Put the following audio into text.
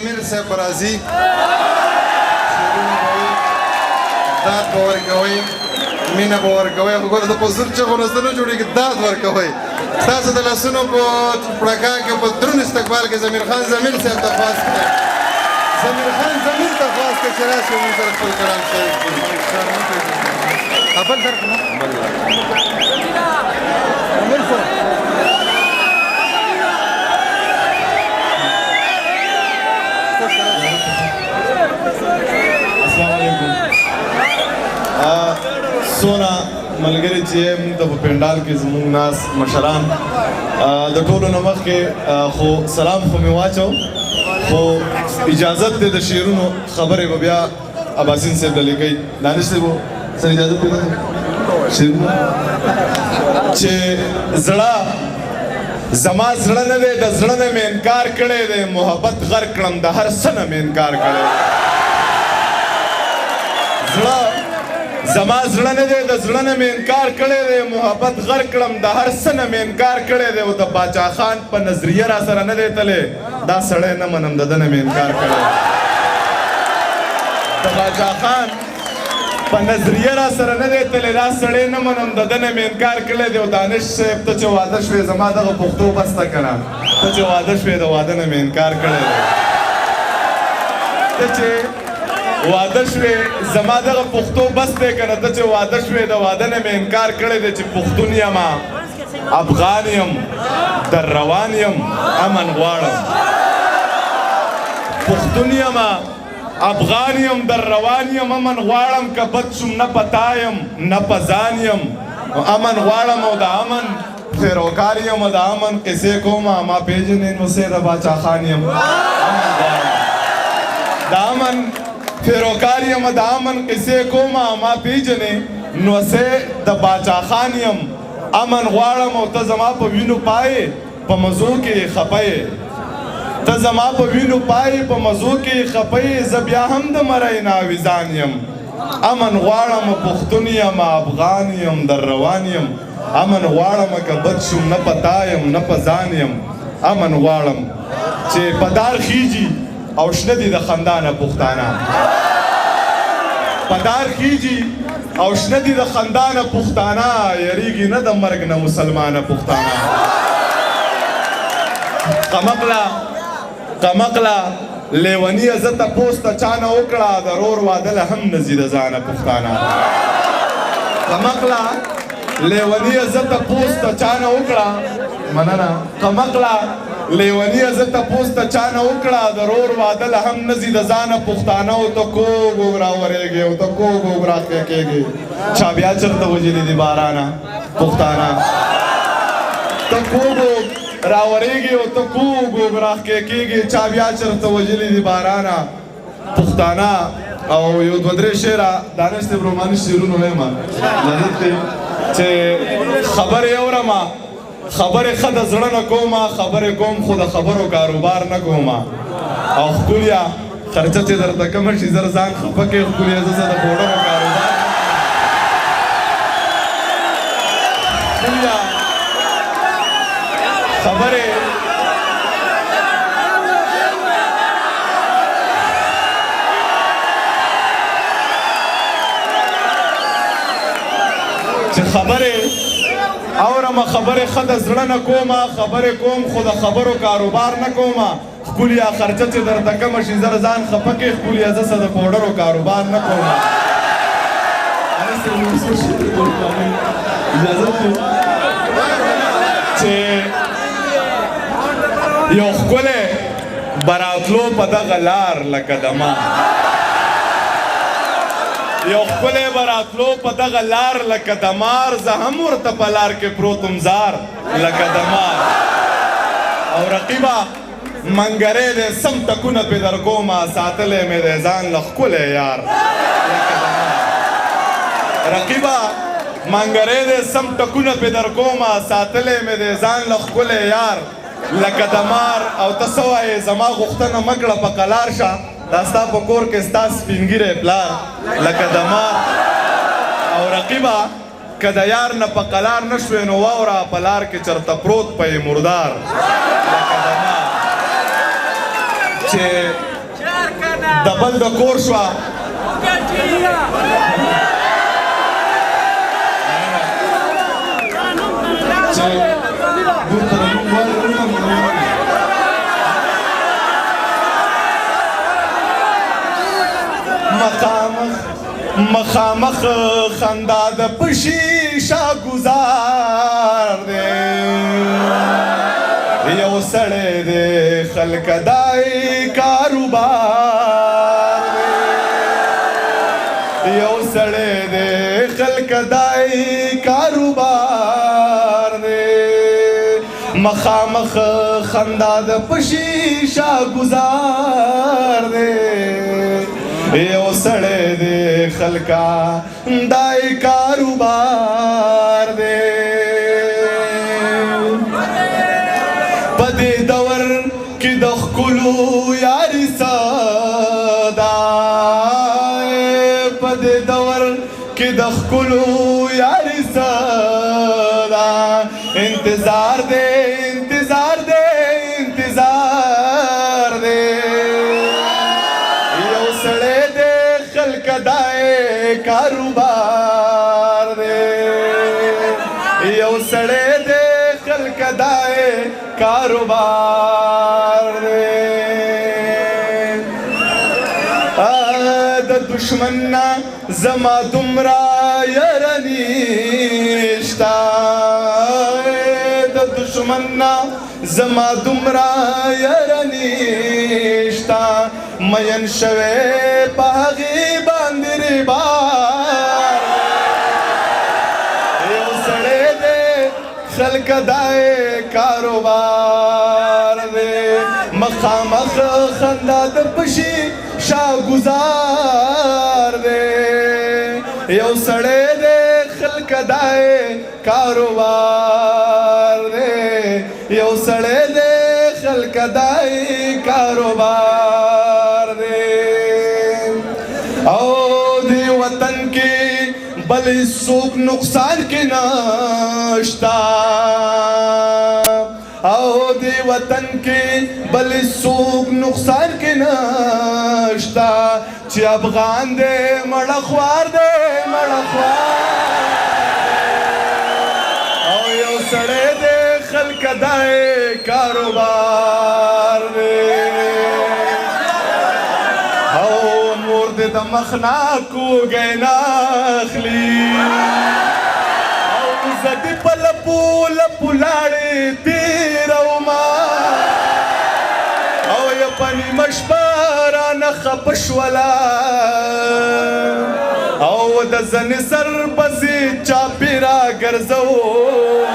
زمیر صاحب راځي داد به ورکوئ مینه به ورکوئ خو ګوره د په زور چغو نه نه جوړېږي داد ورکوئ ستاسو د لاسونو په پړکا کې په دروند استقبال کې زمیر خان زمیر صاحب ته خواست کړئ زمیر خان زمیر ته خواست کړئ چې راشي موږ سره خپل کلام شریک کړي بل درک نه زمیر صاحب سونا ملګری چې موږ ته په پنډال کې زموږ ناس مشران د ټولو نه مخکې خو سلام خو مې واچو خو اجازت دی د شعرونو خبرې به بیا اباسین صاحب له لیکئ دانش صاحب سر اجازت دی شعرونه چې زړه زما زړه نه دی د زړه نه مې انکار کړی دی محبت غر کړم د هر څه نه مې انکار کړی زړه زما زړه نه دی د زړه نه مې انکار کړی دی محبت غر کړم د هر څه نه مې انکار کړی دی او د باچا خان په نظریه را سره نه دی تللی دا سړی نه منم د ده نه مې انکار کړی د باچا خان په نظریه را سره نه دی تللی دا سړی نه منم د ده نه مې انکار کړی دی او دانش صاحب ته چې واده شوې زما دغه پښتو بسته که نه ته چې واده شوې د واده نه مې انکار کړی دی ته چې واده شوې زما دغه پښتو بس دی که نه ته چې واده شوې د واده نه مې انکار کړی دی چې پښتون یمه افغان یم در روان یم امن غواړم پښتون یمه افغان یم در روان یم امن غواړم که بد شم نه په تا یم نه په ځان یم امن غواړم او د امن پیروکار یم د امن قصې کومه ما پېژنې نو سې د باچا خان یم امن غواړم د امن پیروکار یم د امن قصې کومه ما پیژنې نو سې د باچا خان یم امن غواړم او ته زما په وینو پایې په مزو کې خپه ته زما په وینو پایې په مزو کې خپه زه بیا هم د مرۍ ناویزان یم امن غواړم پښتون یم افغان یم در روان یم امن غواړم که بد شم نه په تا یم نه په ځان یم امن غواړم چې په دار خیږي او شنه دي د خندانه پښتانه په دار خیږي او شنه دي د خندانه پښتانه یریږي نه د مرګ نه مسلمانه پښتانه قمقله لیونیه زه تپوس ته چا نه وکړه د رور واده له هم نه ځي د ځانه پښتانه قمقله لیونیه زه تپوس ته چا نه وکړه مننه قمقله لیونیه زه تپوس ته چا نه وکړه د رور واده له هم نه ځي د ځانه پښتانه او ته کوږ وږ راورېږې او ته کوږ وږ راښکې کېږې چا بیا چېرته وژلي دي بارانه پښتانه ته کوږ وږ راورېږې او ته کوږ وږ راښکې کېږې چا بیا چېرته وژلي دي بارانه پښتانه او یو دوه درې شعره دانش صاحب روماني شعرونه ویمه لذت دی چې خبرې اورمه خبرې ښه د زړه نه کومه خبرې کوم خو د خبرو کاروبار نه کومه او ښکليه خرچه چې درته کمه شي زر ځان خفه کې ښکليه زه د پوډرو کاروبار ښکليه خبرې چې خبرې اورمه خبرې ښه د زړه نه کومه خبرې کوم خو د خبرو کاروبار نه کومه ښکليه خرچه چې درته کمه شي زر ځان خفه کې ښکليه زه څه د پوډرو کاروبار نه کومه چې یو ښکلی براتلو په دغه لار لکه د ما یو ښکلی براتلو په دغه لار لکه د مار زه هم ورته په لار کې پروتم زار لکه د مار او رقیبه منګری دی سم ټکونه پې در کومه ساتلی مې دی ځان له ښکلی یار لکه د مار رقیبه منګری دی سم ټکونه پې در کومه ساتلی مې دی ځان له ښکلی یار لکه د مار او ته څه وایې زما غوښتنه مه کړه په قلار شه دا ستا په کور کې ستا سپینګیری پلار لکه د مار او رقیبه که د یار نه په قلار نه شوې نو واوره په لار کې چېرته پروت په یې مردار لکه د مار چې د بل د کور شوه مخامخ خندا د پشیشه گزار دی یو سړی دی خلک دای کاروبار دی یو سړی دی خلک دای کاروبار دی مخامخ خندا د پشیشه گزار دی یو سړی دی خلکا دای کاروبار دی په دې دور کې د ښکلو یاري صدا په دې دور کې د ښکلو یاري صدا انتظار دی انتظار دی انتظار دی یو سړی دی خلک دای کاروبار دی یو سړی دی خلک دای کاروبار دی د دشمن نه زما دومره یره نیشته د دشمن نه زما دومره یره نیشته مین شوی په هغې باندې ریبار یو سړی دی خلک دای کاروبار دی مخامخ خندا د پشي شاگزار دی یو سړی دی خلک دای کاروبار دی یو سړی دی خلک دای کاروبار دی او دی وطن کې بل څوک نقصان کې نشتا او دی وطن کې بل څوک نقصان کې نشتا چې افغان دی مړه خوار دی مړه خوار او یو سړی دی خلک دای کاروبار دی او مور دې د مخ نه کوږی نه اخلي او زه دې په لپو لپو لاړې تېرومه او یا په نیمه شپه رانه خفه شوله او د زنې سر پسې چاپېره ګرځوم